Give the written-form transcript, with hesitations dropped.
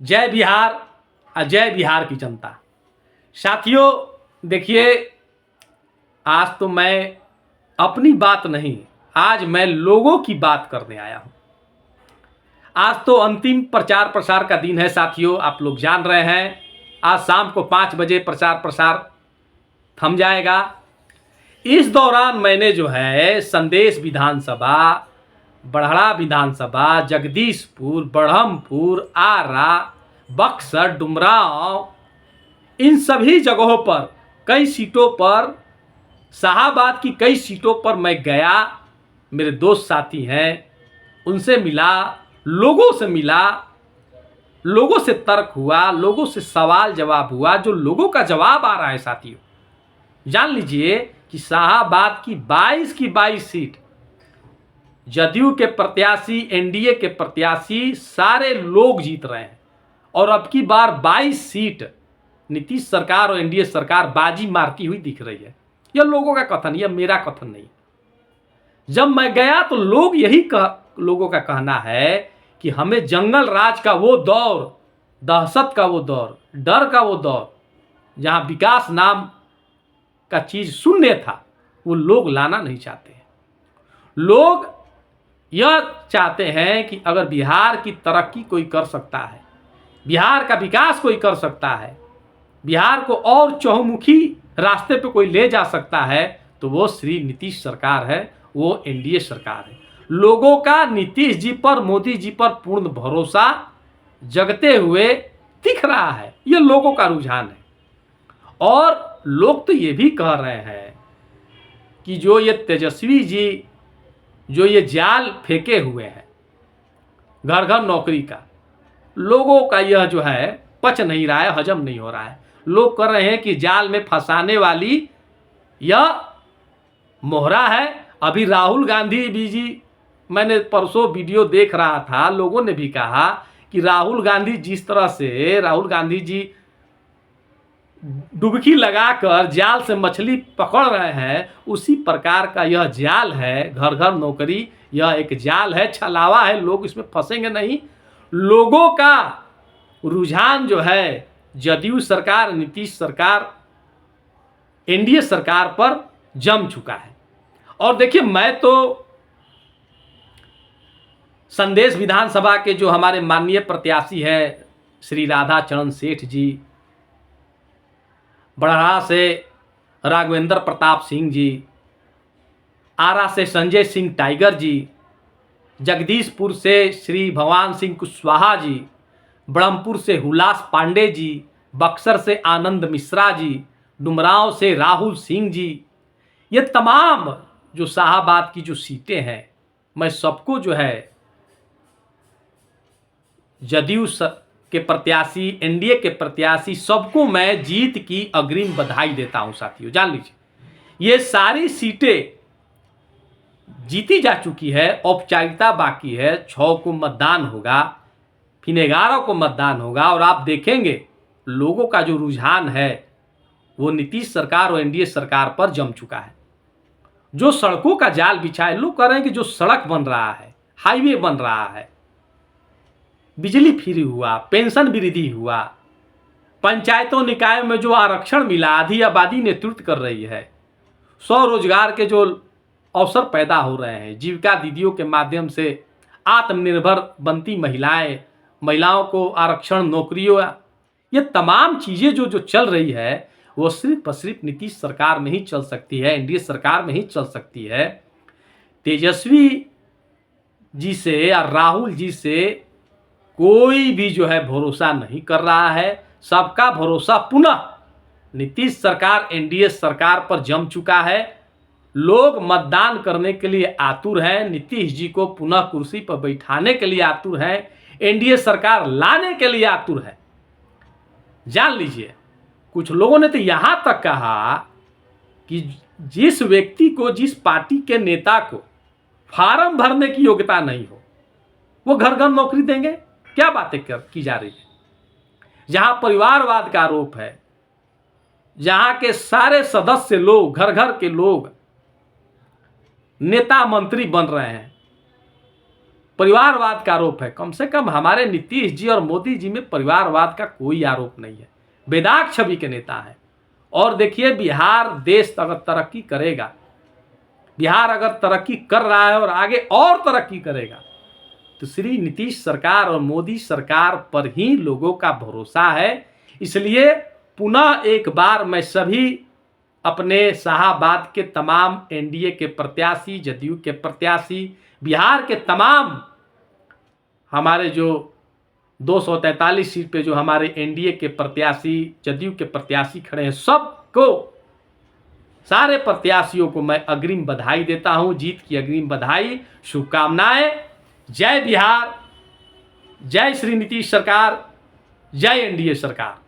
जय बिहार, अजय बिहार की जनता। साथियों देखिए, आज तो मैं अपनी बात नहीं, आज मैं लोगों की बात करने आया हूं। आज तो अंतिम प्रचार प्रसार का दिन है साथियों, आप लोग जान रहे हैं। आज शाम को 5 बजे प्रचार प्रसार थम जाएगा। इस दौरान मैंने जो है संदेश विधानसभा, बड़हड़ा विधानसभा, जगदीशपुर, बढ़मपुर, आरा, बक्सर, डुमरांव, इन सभी जगहों पर कई सीटों पर, शाहाबाद की कई सीटों पर मैं गया। मेरे दोस्त साथी हैं, उनसे मिला, लोगों से मिला, लोगों से तर्क हुआ, लोगों से सवाल जवाब हुआ। जो लोगों का जवाब आ रहा है साथियों, जान लीजिए कि शाहाबाद की 22 की 22 सीट जदयू के प्रत्याशी, एनडीए के प्रत्याशी सारे लोग जीत रहे हैं। और अब की बार 22 सीट नीतीश सरकार और एनडीए सरकार बाजी मारती हुई दिख रही है। यह लोगों का कथन, यह मेरा कथन नहीं। जब मैं गया तो लोगों का कहना है कि हमें जंगल राज का वो दौर, दहशत का वो दौर, डर का वो दौर, जहां विकास नाम का चीज शून्य था, वो लोग लाना नहीं चाहते हैं। लोग यह चाहते हैं कि अगर बिहार की तरक्की कोई कर सकता है, बिहार का विकास कोई कर सकता है, बिहार को और चहुमुखी रास्ते पे कोई ले जा सकता है, तो वो श्री नीतीश सरकार है, वो एनडीए सरकार है। लोगों का नीतीश जी पर, मोदी जी पर पूर्ण भरोसा जगते हुए दिख रहा है। ये लोगों का रुझान है। और लोग तो ये भी कह रहे हैं कि जो ये तेजस्वी जी जो ये जाल फेंके हुए हैं घर घर नौकरी का, लोगों का यह जो है पच नहीं रहा है, हजम नहीं हो रहा है। लोग कह रहे हैं कि जाल में फंसाने वाली यह मोहरा है। अभी राहुल गांधी जी, मैंने परसों वीडियो देख रहा था, लोगों ने भी कहा कि राहुल गांधी जिस तरह से राहुल गांधी जी डुबकी लगाकर जाल से मछली पकड़ रहे हैं, उसी प्रकार का यह जाल है घर घर नौकरी। यह एक जाल है, छलावा है, लोग इसमें फंसेंगे नहीं। लोगों का रुझान जो है जदयू सरकार, नीतीश सरकार, एनडीए सरकार पर जम चुका है। और देखिए, मैं तो संदेश विधानसभा के जो हमारे माननीय प्रत्याशी हैं श्री राधा चरण सेठ जी, बड़हरा से राघवेंद्र प्रताप सिंह जी, आरा से संजय सिंह टाइगर जी, जगदीशपुर से श्री भगवान सिंह कुशवाहा जी, ब्रह्मपुर से हुलास पांडे जी, बक्सर से आनंद मिश्रा जी, डुमरांव से राहुल सिंह जी, ये तमाम जो शाहाबाद की जो सीटें हैं, मैं सबको जो है जदयू के प्रत्याशी, एनडीए के प्रत्याशी, सबको मैं जीत की अग्रिम बधाई देता हूं साथियों। जान लीजिए, ये सारी सीटें जीती जा चुकी है, औपचारिकता बाकी है। 6 को मतदान होगा, फिर 11 को मतदान होगा। और आप देखेंगे लोगों का जो रुझान है वो नीतीश सरकार और एनडीए सरकार पर जम चुका है। जो सड़कों का जाल बिछा है, लोग कह रहे हैं कि जो सड़क बन रहा है, हाईवे बन रहा है, बिजली फ्री हुआ, पेंशन वृद्धि हुआ, पंचायतों निकाय में जो आरक्षण मिला, आधी आबादी नेतृत्व कर रही है, स्वरोजगार के जो अवसर पैदा हो रहे हैं, जीविका दीदियों के माध्यम से आत्मनिर्भर बनती महिलाओं को आरक्षण, नौकरियों, ये तमाम चीज़ें जो चल रही है, वो सिर्फ और सिर्फ नीतीश सरकार में ही चल सकती है, एनडीए सरकार में ही चल सकती है। तेजस्वी जी से या राहुल जी से कोई भी जो है भरोसा नहीं कर रहा है। सबका भरोसा पुनः नीतीश सरकार, एनडीए सरकार पर जम चुका है। लोग मतदान करने के लिए आतुर हैं, नीतीश जी को पुनः कुर्सी पर बैठाने के लिए आतुर हैं, एनडीए सरकार लाने के लिए आतुर है। जान लीजिए, कुछ लोगों ने तो यहां तक कहा कि जिस व्यक्ति को, जिस पार्टी के नेता को फार्म भरने की योग्यता नहीं हो, वो घर घर नौकरी देंगे। क्या बातें की जा रही है? जहां परिवारवाद का आरोप है, जहां के सारे सदस्य लोग, घर घर के लोग नेता मंत्री बन रहे हैं, परिवारवाद का आरोप है। कम से कम हमारे नीतीश जी और मोदी जी में परिवारवाद का कोई आरोप नहीं है, बेदाग छवि के नेता हैं। और देखिए, बिहार देश अगर तरक्की करेगा, बिहार अगर तरक्की कर रहा है और आगे और तरक्की करेगा, तो श्री नीतीश सरकार और मोदी सरकार पर ही लोगों का भरोसा है। इसलिए पुनः एक बार मैं सभी अपने शाहाबाद के तमाम एनडीए के प्रत्याशी, जदयू के प्रत्याशी, बिहार के तमाम हमारे जो 243 सीट पे जो हमारे एनडीए के प्रत्याशी, जदयू के प्रत्याशी खड़े हैं, सबको, सारे प्रत्याशियों को मैं अग्रिम बधाई देता हूं, जीत की अग्रिम बधाई, शुभकामनाएं। जय बिहार, जय श्री नीतीश सरकार, जय एनडीए सरकार।